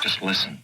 Just listen.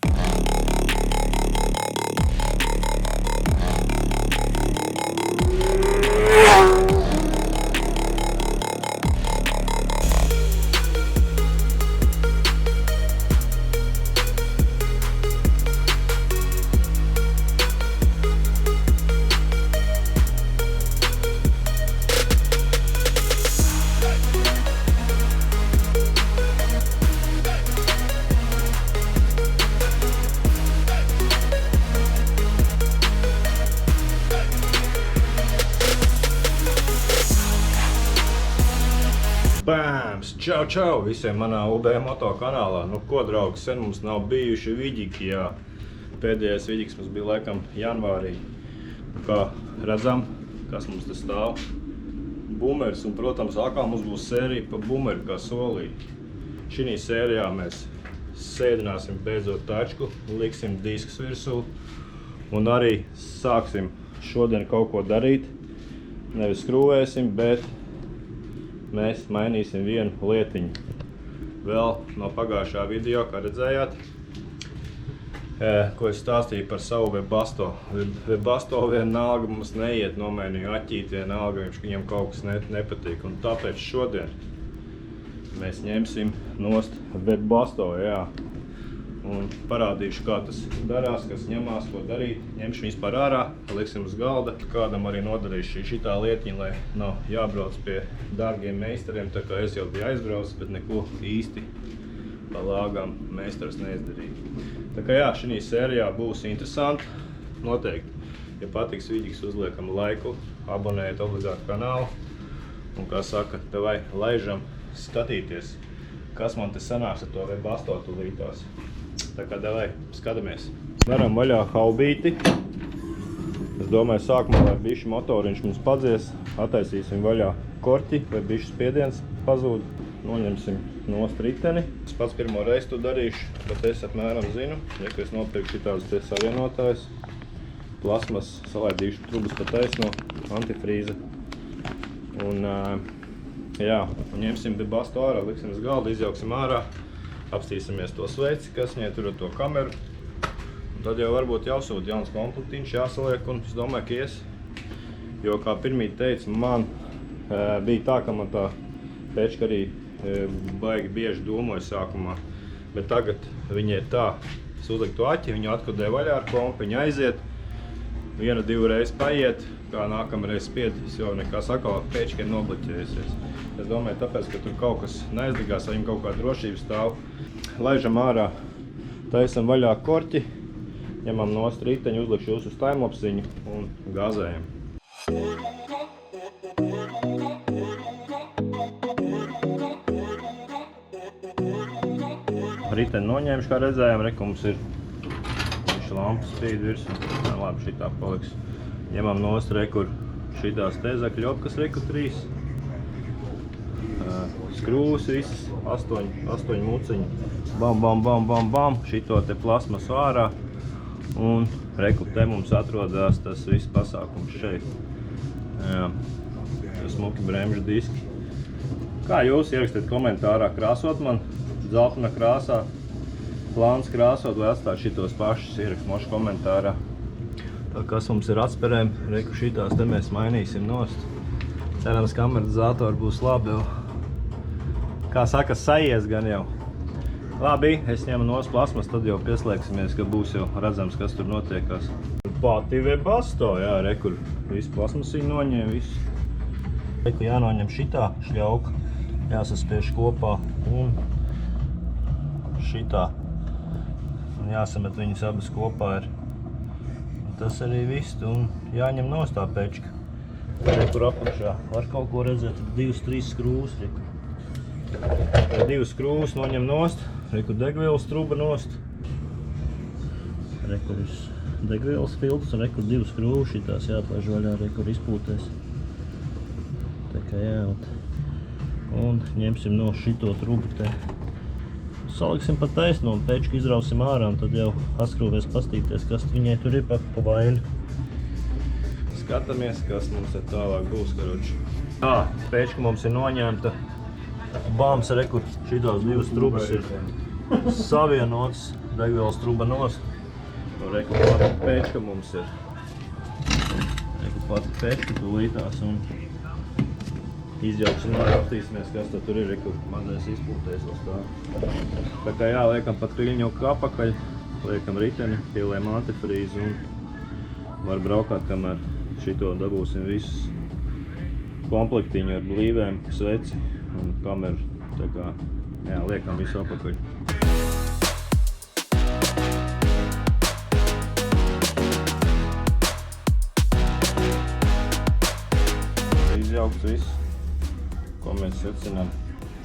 Bāms! Čau, čau! Visiem manā UB moto kanālā. Nu ko, draugi, sen mums nav bijuši vidīgi, jā. Pēdējais vidīgs mums bija laikam janvārī. Kā redzam, kas mums te stāv? Bumeris, un, protams, atkal mums būs sērija pa bumeri, kā solīja. Šī sērijā mēs sēdināsim beidzot tačku, liksim diskus virsū un arī sāksim šodien kaut ko darīt. Nevis skrūvēsim, bet mēs mainīsim vienu lietiņu. Vēl no pagājušā video, kā redzējāt, ko es stāstīju par savu Webasto. Webasto vienalga mums neiet, nomainīju aķīt vienalga, viņam kaut kas nepatīk. Un tāpēc šodien mēs ņemsim nost Webasto, jā. Un parādīšu, kā tas darās, kas ņemās, ko darīt. Ņemšu vispār ārā, liksim uz galda. Kādam arī nodarīšu šitā lietiņa, lai nav jābrauc pie dārgiem meistariem, tā kā es jau biju aizbraucis, bet neko īsti pa lāgām meistars neizdarīja. Tā kā jā, šī sērijā būs interesanti, noteikti. Ja patiks vidīgs, uzliekam laiku, abonējiet obligāti kanālu. Un kā saka, tevai laižam skatīties, kas man te sanāks ar to Webasto tulītās. Tā kā davai, skatāmies. Veram vaļā haubīti. Es domāju, sākumā, lai bišķi motoriņš mums padzies, attaisīsim vaļā korķi, lai bišķi spiediens pazūd. Noņemsim nost riteni. Es pats pirmo reizi to darīšu, bet es apmēram zinu, ja es nopirku šitādus te savienotājus. Plasmas salaidīšu trubas pa taisno, antifrīza. Un jā, un ņemsim Webasto ārā, liksim uz galda, izjauksim ārā. Apstīsimies to sveici, kas viņai tur ar to kameru. Un tad jau varbūt jāsūt jauns komplektiņš, jāsaliek, un es domāju, ka ies. Jo, kā pirmīt teica, man bija tā, ka man tā pečka arī baigi bieži dūmoja sākumā. Bet tagad viņai tā, es uzliku to aķi, viņu atkodēja vaļā ar kompu, viņa aiziet. Viena, divu reizi paiet, kā nākamreiz spiedīs, jo nekas atkal pečka ir nobloķējusies. Es domāju, tāpēc, ka tur kaut kas neizdegās, vai viņam kaut kā drošības stāv. Laižam ārā, taisam vaļā korķi, ņemam nost riteņu, uzlikšu jūs uz taimlapsiņu un gāzējam. Riteni noņēmuši, kā redzējām, reku mums ir lampa spīd virsmu. Labi, šitā paliks. Ņemam nost rekur šitās te zakļopkas reku 3. Skrūvas visas, 8 muciņi. Bam, bam, bam, bam, bam. Šito te plasmasu ārā. Un reku te mums atrodās tas viss pasākums šeit. Jā. Smuki bremžu diski. Kā jūs ierakstiet komentārā, krāsot man dzeltena krāsā? Plāns krāsot vai atstāt šitos pašus ierakst mošu komentārā. Tā kas mums ir atsperēm, reku šitās te mēs mainīsim nost. Cerams, ka amortizatori būs labi jau. Kā saka, sajies gan jau. Labi, es ņemu nost plasmas, tad jau pieslēgsimies, ka būs jau redzams, kas tur notiekās. Pati Webasto, jā, rekur. Visu plasmasiņu noņem, visu. Reku jānoņem šitā šļauka, jāsaspiež kopā un šitā. Un jāsamet viņas abas kopā ir. Tas arī viss, un jāņem nost tā pečka. Rekur apakšā var kaut ko redzēt, 2-3 skrūvas. Divas skrūvas noņem nost, rekur degvielas truba nost. Rekur degvielas filtrs, un rekur 2 skrūvas, šitās jāatlaiž vaļā, rekur izpūtēs. Tā kā jā, un ņemsim no šito trubu te. Saliksim pa taisno un pečku izrausim ārā, un tad jau atskrūvēs pastīties, kas viņai tur ir pa vainu. Skatāmies, kas mums ir tālāk būs, karoči. Tā, pečka mums ir noņemta. Bāms, rekur, šitās 2 trubas ir savienots, degvielas truba nost. Reku pati pečka mums ir. Reku pati pečka tūlītās un izjauksim un aptīsimies, kas tur ir, reku mazais izpūtēs uz tā. Tā kā jā, liekam pat kriļņoku apakaļ, liekam riteni, pieliekam antifrīzi un var braukāt, kamēr šito dabūsim visus komplektiņu ar blīvēm, sveci un kameru. Tā kā, jā, liekam visu apakaļ. Izjaukts viss, ko mēs secinām.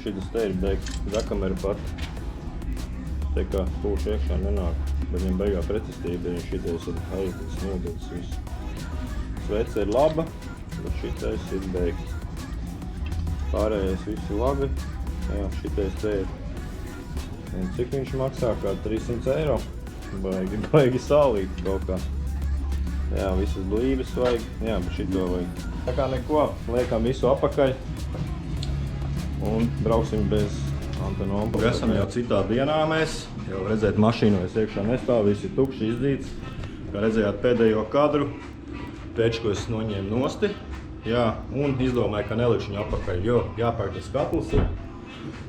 Šitas te ir beigts dakamera pat. Te kā pūš iekšā nenāk, bet viņam beigā pretestība, ja šitais ir aizdegs, nodegs viss. Svece ir laba, bet šitais ir beigts. Pārējais viss ir labi. Jā, šitais te ir. Un cik viņš maksā? Kā 300 eiro. Baigi sālīt kaut kā. Jā, visas blības vajag. Jā, bet šito vajag. Tā kā neko, liekam visu apakaļ un brauksim bez Antonompa. Esam jau citā dienā mēs. Jau redzēt, mašīnu vairs iekšā nestāv, viss ir tukši izdzīts. Kā redzējāt pēdējo kadru, pečku es noņēmu nosti. Jā, un izdomāju, ka nelikšu viņu apakaļ, jo jāpērk tas katls ir.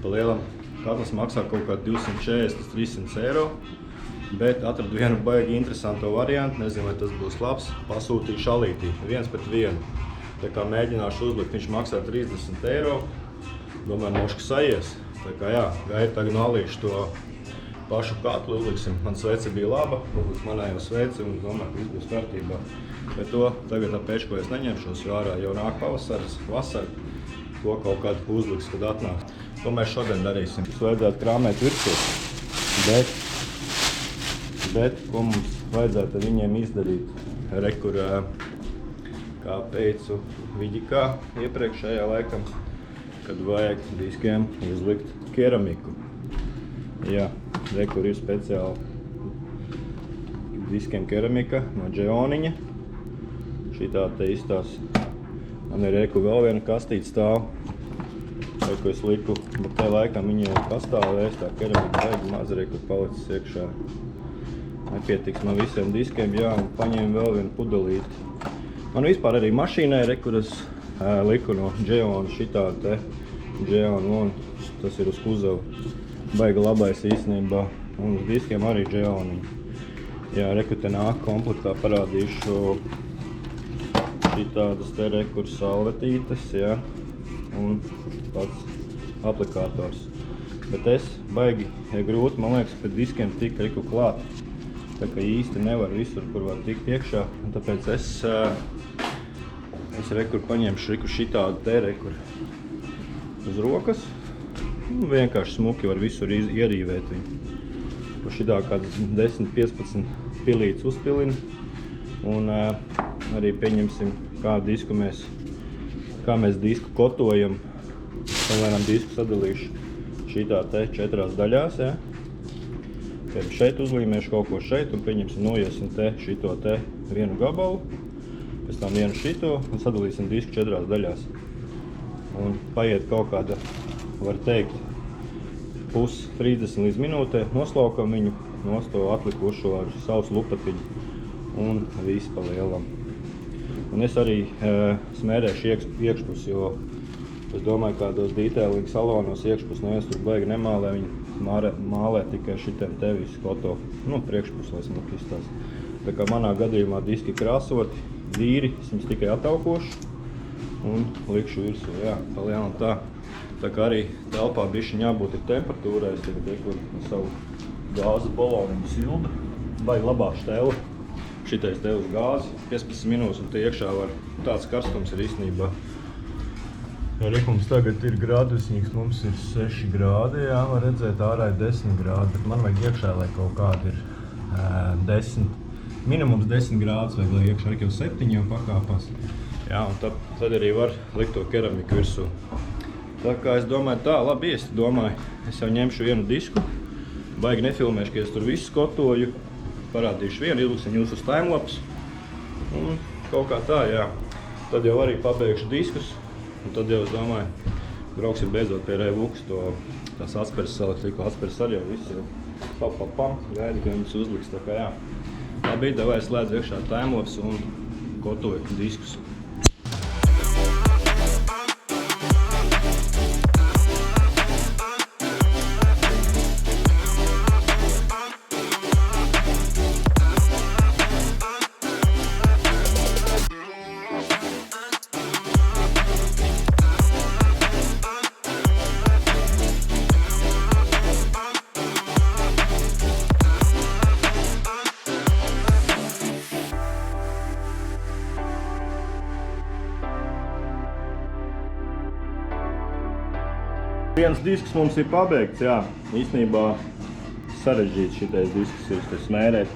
Pa lielam katls maksā kaut kā 240–300 eiro. Bet atradu vienu baigi interesanto variantu, nezinu, vai tas būs labs, pasūtīju šalītī, 1:1. Tā kā mēģināšu uzlikt, viņš maksā 30 eiro. Domāju, moška sajies. Tā kā jā, gaidu tagad nolīšu to pašu katlu, uzliksim. Man svece bija laba, uzliks manējo sveci un domāju, ka viss būs kārtībā. Bet to tagad ar pečko es neņemšos, jo ārā jau nāk pavasaris, vasara. To kaut kādu uzliks, kad atnāk. To mēs šodien darīsim. Tas vajadzētu krāmēt virsū. Bet ko mums vajadzētu viņiem izdarīt? Rekur, kā teicu, Viģikā iepriekšējā laikam, kad vajag diskiem uzlikt keramiku. Jā, rekur ir speciāli diskiem keramika no Džeoniņa. Šitā te izstās. Man ir reku vēl viena kastīte stāv. Reku es liku, bet te laikam viņi jau pastāvēs, tā keramika baigi maz reku palicis iekšā. Nepietiks man visiem diskiem, jā, un paņēmu vēl vienu pudelīti. Man vispār arī mašīnai, kur es liku no Džeona šitā te Džeona, tas ir uz kuzavu. Baigi labais īstenībā, un uz diskiem arī Džeoniņi. Jā, te nāk komplektā parādīšu šitādas te rekur salvetītes, jā, un pats aplikators. Bet es baigi grūti, man liekas, pēc diskiem tik reku klāt. Tā kā īsti nevar visur, kur var tikt iekšā, un tāpēc es rekur paņemšu šitādu te rekur uz rokas. Vienkārši smuki var visur ierīvēt viņu. Pa šitā kāds 10–15 pilītes uzpilina. Un arī pieņemsim, kā mēs disku kotojam. Pamēram disku sadalīšu šitā te 4 daļās, jā. Šeit uzlīmēšu kaut ko šeit un pieņemsim noiesim te šito te vienu gabalu, pēc tam vienu šito un sadalīsim disku 4 daļās. Un paiet kaut kāda, var teikt, 30 līdz minūtē, noslaukam viņu, nosto atlikušo ar savus lupatiņu un visu pa lielam. Un es arī smērēšu iekšpus, jo es domāju, kādos detailing salonos iekšpus neviens tur baigi nemālē, viņi mālē tikai šitiem te visu koto, priekšpus, lai smuki izstās. Tā kā manā gadījumā diski krāsoti, dīri, es viņus tikai ataukošu un likšu virsū, jā, pa lielam tā. Tā kā arī telpā bišķiņ jābūt ir temperatūrai, es tagad iekur savu gāzes baloniņu sildu, baigi labā štela. Šitais te uz gāzi, 15 minūtes un te iekšā var, tāds karstums ir īstenībā. Rekums tagad ir grādusņīgs, mums ir 6 grādi, jā, var redzēt, ārā ir 10 grādi, bet man vajag iekšā, lai kaut kādi ir 10, minimums 10 grādus vajag, lai iekšā arī jau 7 jau pakāpās. Jā, un tad arī var likt to keramiku virsū. Tā kā es domāju tā, labi, es domāju, es jau ņemšu vienu disku, baigi nefilmēšu, ka es tur visu skotoju, parādīšu vienu, izliksim jūs uz timelapse, un kaut kā tā, jā. Tad jau arī pabeigšu diskus. Un tad jau es domāju, brauksim beidzot pie Revukas, tās atspērs salikt, tikko atspērs arī jau viss jau pam, gaidi, ka viņas uzliks, tā kā jā. Labi, davai slēdz iekšā tēmlops un kotoju diskus. Viens disks mums ir pabeigts, jā. Īstenībā sarežģīts šitais disks ir smērēt.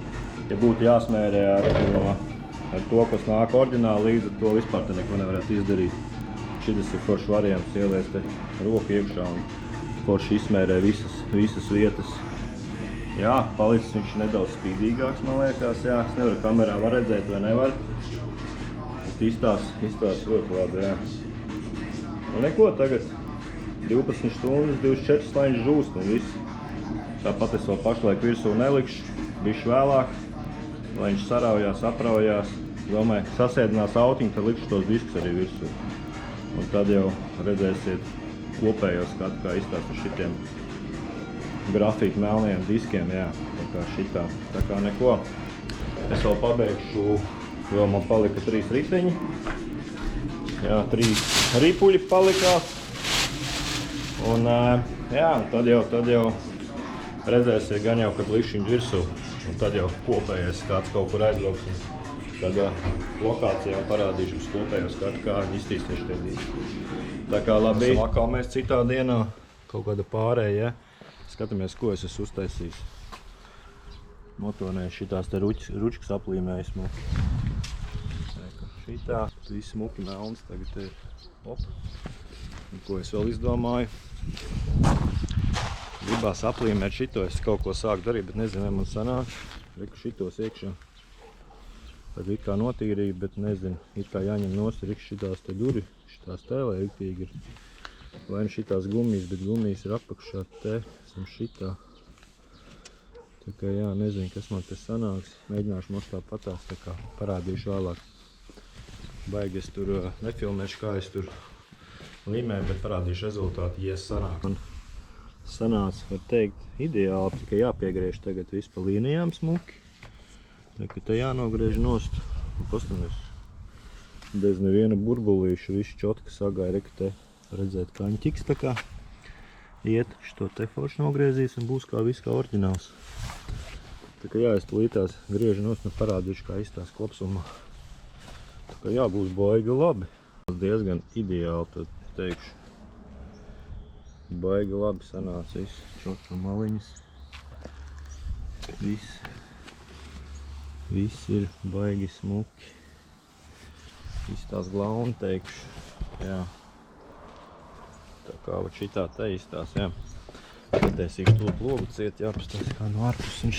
Ja būtu jāsmērē ar to, kas nāk oriģināli līdzi, ar to vispār te neko nevarētu izdarīt. Šitas ir foršs variants, ielies te roku iekšā un forši izsmērē visas vietas. Jā, palicis viņš nedaudz spīdīgāks, man liekas, jā. Es nevaru kamerā var redzēt vai nevar. Bet izstās ļoti labi, jā. Un neko tagad. 12 stundas, 24 slaiņas žūst un viss. Tāpat es vēl pašlaik virsū nelikšu, bišķi vēlāk, lai viņš saraujās, apraujās. Domāju, sasēdinās autiņu, tad likšu tos diskus arī virsū. Un tad jau redzēsiet kopējo skatu, kā izstās ar šitiem grafītu melniem diskiem, jā. Tā kā šitā, tā kā neko. Es vēl pabeigšu, jo man palika 3 riteņi. Jā, 3 ripuļi palikās. Un jā, tad jau redzēsiet gan jau, kad likšu viņu virsū. Un tad jau kopējais skats kaut kur aizbrauks. Tad lokācijā parādīšu uz kopējo skatu, kā viņi iztīstīšu tie diski. Tā kā labi. Atkal mēs citā dienā, kaut kāda pārēja, skatāmies, ko es esmu uztaisījis. Notonēju šitās te ručkas aplīmējis smuki. Šitā, viss smuki melns tagad ir. Op. Un ko es vēl izdomāju? Gribās aplīmēt šito, es kaut ko sāku darīt, bet nezinu, vai man sanāk. Reku šitos iekšā. Tad it kā notīrīju, bet nezinu, it kā jāņem nost šitās te ģuri, šitās tēlē riktīgi ir. Vai nu šitās gumijas, bet gumijas ir apakšā te, esam šitā. Tā kā jā, nezinu, kas man te sanāks. Mēģināšu most tāpatās, tā kā parādīšu vēlāk. Baigi es tur nefilmēšu, kā es tur līmēju, bet parādīšu rezultātu, ja sanāk. Un sanāca, var teikt, ideāli, tikai jāpiegriež tagad visu pa līnijām smuki. Tā kā te jānogriež nost. Un pastamies, bez neviena burbulīša, visu čotka sagāja, reku te redzēt kaņķiks tā kā iet. Šito te forši nogriezīs un būs kā viss kā oriģināls. Tā kā jā, es tulītās griežu nost un parādīšu, kā izstās kopsumā. Tā kā jā, būs baigi labi. Diezgan ideāli, tad teikšu. Baigi labi sanāca viss, čotka maliņas. Viss ir baigi smuki. Izstās glauni, teikšu. Jā. Tā kā šitā te izstās, jā. Pataisīšu to plogu ciet, jāpastās kā no ārpus viņš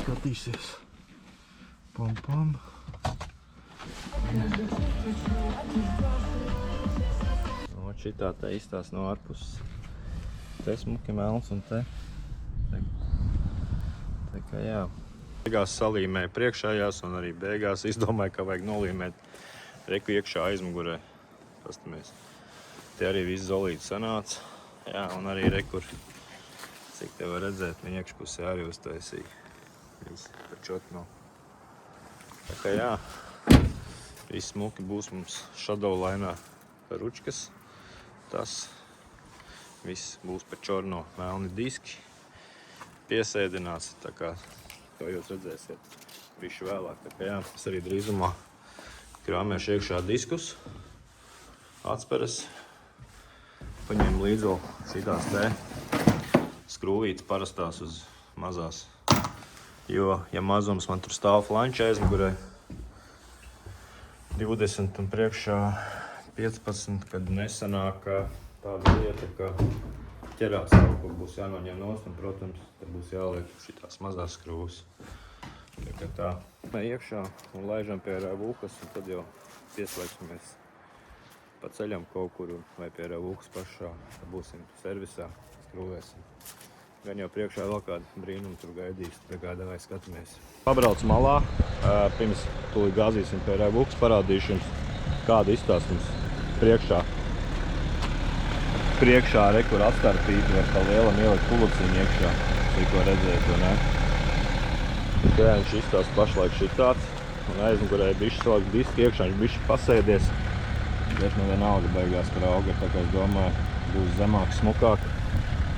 skatīsies. Pam. Šitā te izstās no ārpuses. Te smuki melns un te. Tā kā jā. Beigās salīmēju priekšējās un arī beigās izdomāju, ka vajag nolīmēt reku iekšā aizmugurē. Pastamies. Te arī viss zolīti sanāca. Jā, un arī rekur, cik te var redzēt, viņa iekšpusē arī uztaisīja. Viss par čotno. Tā kā jā. Viss smuki būs mums shadowlainā par ručkas. Tas viss būs pa čorno melni diski. Piesēdināts, tā kā to jūs redzēsiet visu vēlāk. Tā kā jā, es arī drīzumā krāmēšu iekšā diskus, atsperes. Paņēmu līdzi vēl šitās te skrūvītes parastās uz mazās. Jo, ja mazums man tur stāv flanča aizmugurē 20 un priekšā 15, kad nesanāk tāda lieta, ka ķerās kaut kur būs jānoņem nost, un, protams, te būs jāliek šitās mazās skrūvas. Tā kā tā iekšā un laižam pie Revukas, un tad jau pieslēgsimies pa ceļam kaut kur vai pie Revūkas pašā. Būsim servisā, skrūvēsim. Gan jau priekšā vēl kādu brīnumu tur gaidīs, tā kā davai skatāmies. Pabrauc malā, pirms tūlīt gāzīsim pie Revūkas, parādīšu jums, kāda izstāsta mums priekšā. Priekšā rekur atstarpīti, var tā lielam ielikt puluciņu iekšā, tikko redzēt, vai ne? Tā viņš izstāsta pašlaik šitāds, un aizmugurēja bišķi salikt diski iekšā, viņš bišķi pasēdies. Tieši no vienalga beigās par auga, tā kā es domāju, būs zemāk, smukāk.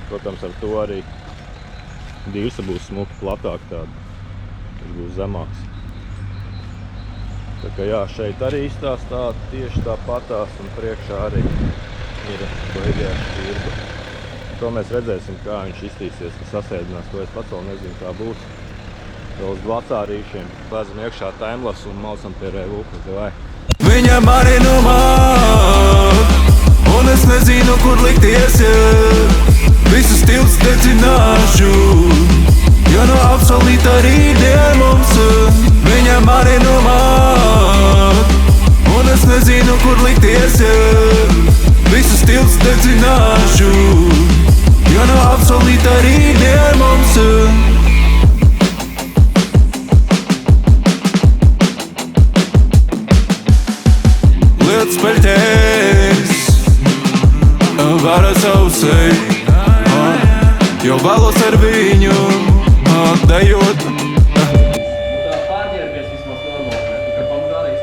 Protams, ar to arī dīrsa būs smuki, platāk tāda. Viņš būs zemāks. Tā kā jā, šeit arī izstāstā tieši tāpatās un priekšā arī ir baigās šķirba. To mēs redzēsim, kā viņš iztīsies, ka sasēdinās. To es pats vēl nezinu, kā būs. Vēl uz dvacārīšiem. Lēzam iekšā timelapse un malcam pie Revūkas. Vai? Viņa mani nomāk, un es nezinu, kur likties, visus tilts dedzināšu, jo no apsolīta rītdien mums. Viņa mani nomāk, un es nezinu, kur likties, visus tilts dedzināšu, jo no apsolīta rītdien mums. Lietas peļķēs, vara sausai, jo vēlos ar viņu dejot. Tā pārģērbies vismaz normāli, ne? Tikai pamudārīs.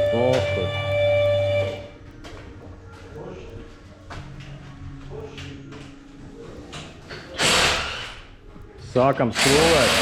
Sākam skrūvēt.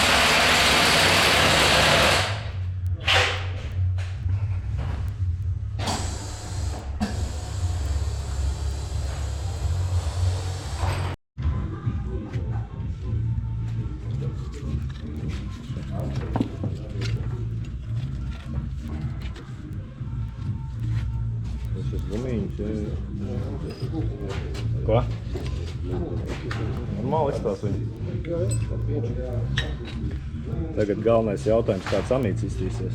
Ko? Normāli izstās viņu. Tagad galvenais jautājums, kāds amīts iztīsies.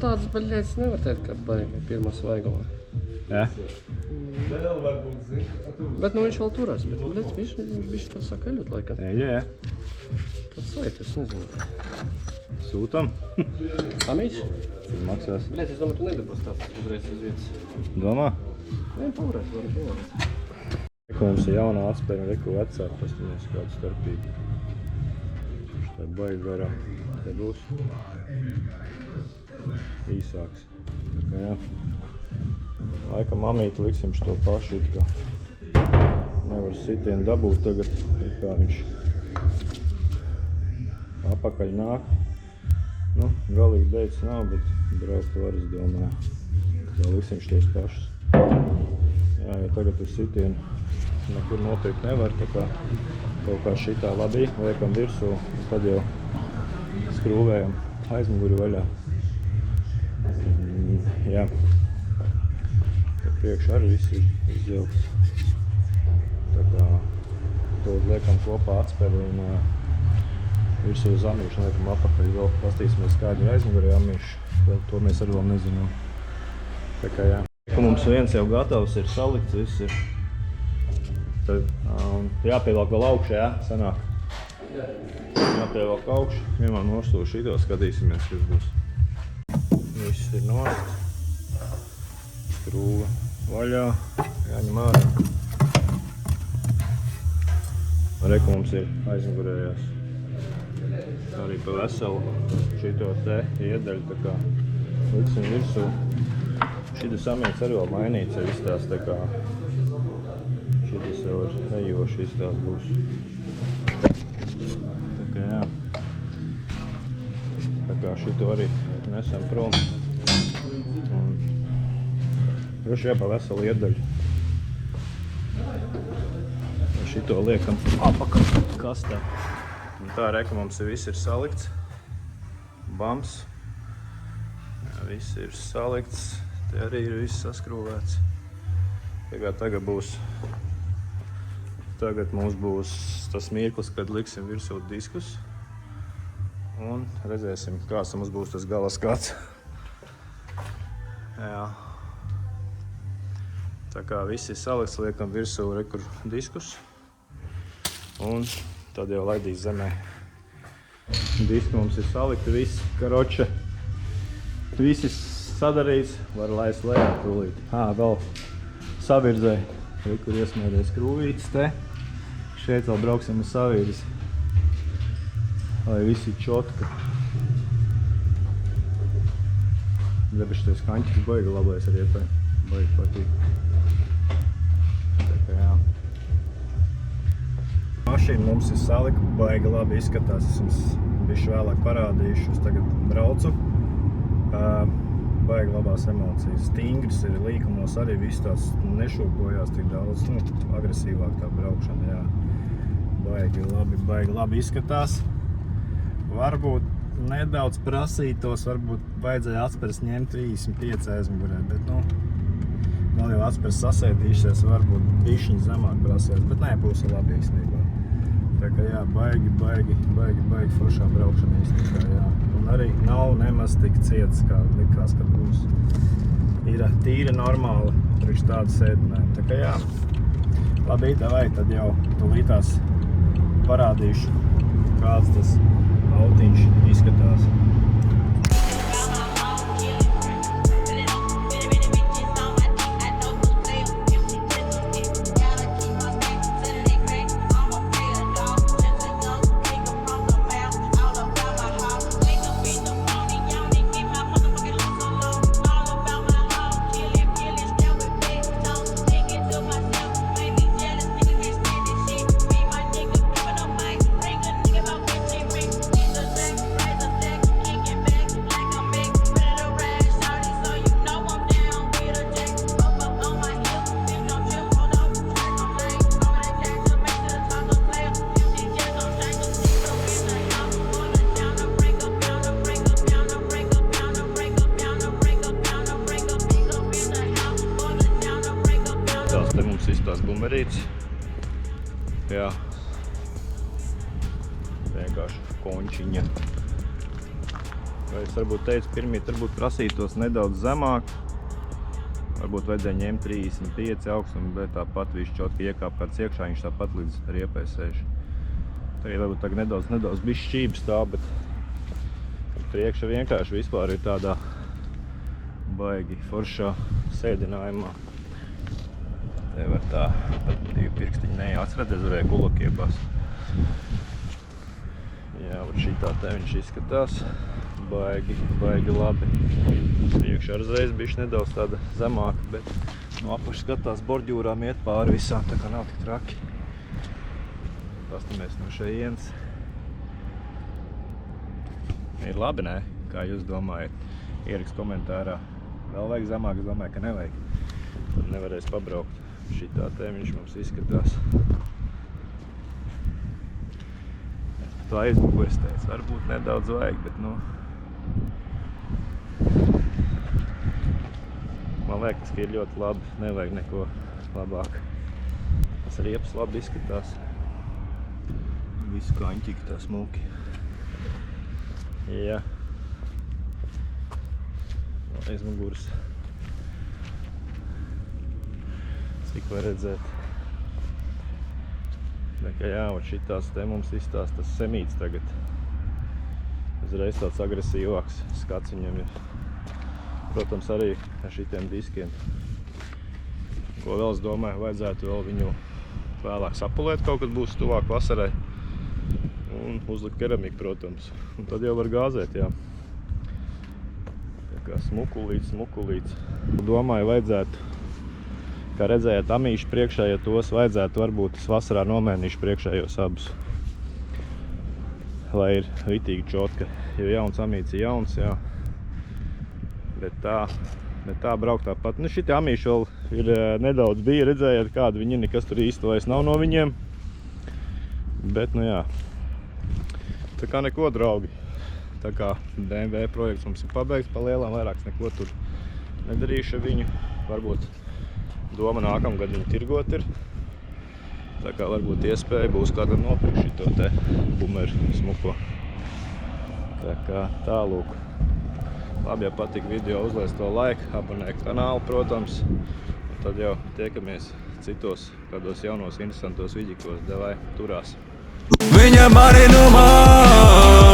Tāds baļķēts nevar teikt, ka baigi pirmā svaigalā. Ja? Bet nu viņš vēl turās, bet viņš tā sakaļot laikam. Jā. Tāds svait, es nezinu. Sūtam. Amīts? Cik maksās? Bļēc, es domāju, tu nedabūs tāds uzreiz uz vietas. Domā? Nē, pavarēs, varam pavarēs. Reku mums ir jaunā atspēja, reku vecāk, pastamies kādu starpību. Štai baigi garām. Te būs īsāks. Tā kā jā. Laikam amīti liksim šo pašu, it kā nevar sitienu dabūt tagad, it kā viņš apakaļ nāk. Nu, galīgi beidzas nav, bet braukt var, es domāju. Tā liksim šos pašus. Jā, jo tagad uz sitienu nekur notiekt nevar, tā kā kaut kā šitā labi liekam virsū, un tad jau skrūvējam aizmuguri vaļā. Jā. Tā priekš arī viss ir izjaukts. Tā kā to liekam kopā atspēri un virsū uz amīšu liekam apakaļ. Vēl pastīsimies kādi aizmuguri amīši. To mēs arī vēl nezinām. Tā kā jā. Mums viens jau gatavs ir salikts, viss ir. Tad jāpievelk vēl augšā, jā, sanāk. Jāpievelk augšā. Vienmēr nostūru šito, skatīsimies, kas būs. Viss ir nost. Skrūva vaļā, jāņem ārā. Reku mums ir aizmugurējās. Arī pa veselu šito te iedaļu, tā kā liksim virsū. Šitas amīts arī vēl mainīts, ir izstās tā kā šitas jau ir ejoši izstās būs. Tā kā jā. Tā kā šito arī nesam prom. Droši jāpa veselu iedaļu. Šito liekam apakaļ kastē. Un tā reka mums viss ir salikts. Bams. Jā, viss ir salikts. Te arī ir viss saskrūvēts. Tagad mums būs tas mirklis, kad liksim virsū diskus. Un redzēsim, kāds mums būs tas gala skats. Jā. Tā kā viss ir salikts, liekam virsū rekur diskus. Un tad jau laidīs zemē. Diski mums ir salikti, viss karoče. Viss ir sadarīts, var laist lejā tūlīt. Vēl savirzē, rekur iesmēdēs krūvītis te. Šeit vēl brauksim uz savirzi. Lai viss ir čotka. Debešies kaņķis baigi labais ar iepēm. Baigi patīk. Tā kā jā. Mašīna mums ir salika, baigi labi izskatās. Es jums bišķi vēlāk parādīšu. Es tagad braucu. Baigi labās emocijas. Stingris ir līkumos arī viss tās nešūpojās tik daudz. Agresīvāk tā braukšana, jā. Baigi labi izskatās. Varbūt nedaudz prasītos, varbūt vajadzēja atspērs ņemt 35 aizmugurē, bet vēl jau atspērs sasēdīšies, varbūt bišķiņ zemāk prasījās, bet nē, būs labi īstenībā. Tā kā jā, baigi foršā braukšana īstenībā, jā. Un arī nav nemaz tik ciets, kā likās, kad būs. Ir tīra normāla priekš tādu sēdinājumu. Tā kā jā, labi, tā vai, tad jau tūlītās parādīšu, kāds tas autiņš izskatās. Te mums izstās bumerītes. Jā. Vienkārši končiņa. Vai es varbūt teicu, pirmīt varbūt prasītos nedaudz zemāk. Varbūt vajadzēja ņemt 35 augstumu, bet tāpat viņš čotki iekāp kāds iekšā, viņš tāpat līdz riepai sēž. Tagad varbūt nedaudz bišķi šķības tā, bet priekša vienkārši vispār ir tādā baigi foršā sēdinājumā. Te var tā, pat divi pirkstiņi neatcerēties, varēja kuloku iebāzt. Jā, un šitā te viņš izskatās baigi labi. Priekšā ar reizi bišķi nedaudz tāda zemāka, bet no apaši skatās borģūrām iet pāri visām, tā kā nav tik traki. Pastamies no šejienes. Ir labi, ne? Kā jūs domājat? Ierakst komentārā. Vēl vajag zemāk, es domāju, ka nevajag. Tad nevarēs pabraukt. Šitā te viņš mums izskatās. Tā aizmugures teica, varbūt nedaudz vajag, bet man liekas, ka ir ļoti labi, nevajag neko labāk. Tas riepas labi izskatās. Visu kaņķīgi tā smuki. Jā. Aizmugures. Cik var redzēt. Tā kā jā, un šitās te mums izstās tas semīts tagad. Uzreiz tāds agresīvāks skats viņam ir. Protams, arī ar šitiem diskiem. Ko vēl es domāju, vajadzētu vēl viņu vēlāk sapulēt, kaut kad būs tuvāk vasarai. Un uzlikt keramiku, protams. Un tad jau var gāzēt, jā. Tā kā smukulīts. Domāju, vajadzētu, kā redzējāt, amīšu priekšējo tos vajadzētu varbūt es vasarā nomēnīšu priekšējos abus. Lai ir ritīgi čotka, jo jauns amīts ir jauns, jā. Bet tā braukt tāpat. Šitie amīši vēl ir nedaudz bija, redzējāt, kādi viņi ir, nekas tur īsti vairs nav no viņiem. Bet, jā. Tā kā neko, draugi. Tā kā BMW projekts mums ir pabeigts, pa lielām vairāks neko tur nedarīšu ar viņu. Varbūt doma nākamgad viņu tirgot ir. Tā kā varbūt iespēja būs kādam nopirkt šito te bumeru smuko. Tā kā tālūk. Labi, ja patīk video, uzliec to like, abonē kanālu, protams. Un tad jau tiekamies citos kādos jaunos interesantos vidikos. Davai, turās! Viņa mani numā